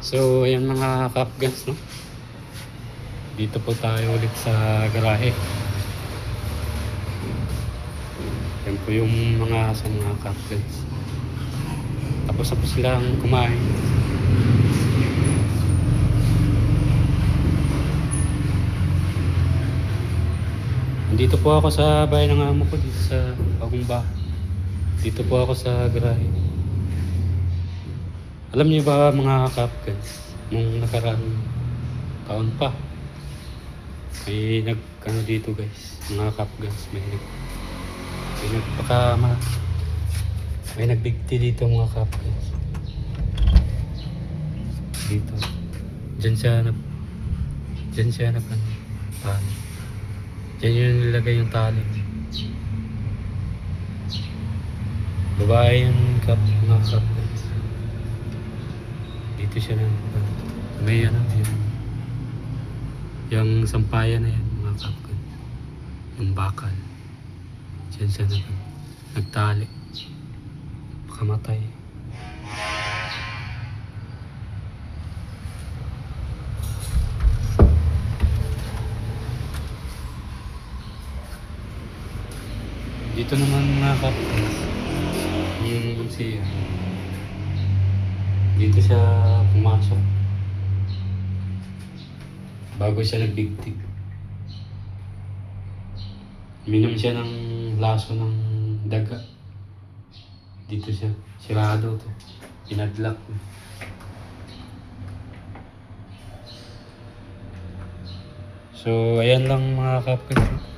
So, ayan mga kapgans, no? Dito po tayo ulit sa garahe. Yan po yung mga sa mga kapgans. Tapos na po silang kumain. Dito po ako sa bahay ng amo ko, dito sa bagong bahay. Dito po ako sa garahe. Alam niyo ba mga kapgans, nung nakaraang taon pa, may dito guys, mga kapgans, may nagbigti dito mga kapgans. Dito. Diyan siya tali. Diyan yung nilagay yung tali. Babae yung mga kapgans. Dito siya may yung sampayan na yan mga kapgans. Yung bakal. Diyan siya nagtali. Pakamatay. Dito naman mga kapgans, yung siya. Dito siya pumasok. Bago siya nagbigti. Minom siya ng laso ng daga. Dito siya. Sirado to. Pinadlock. So, ayan lang mga kapatid.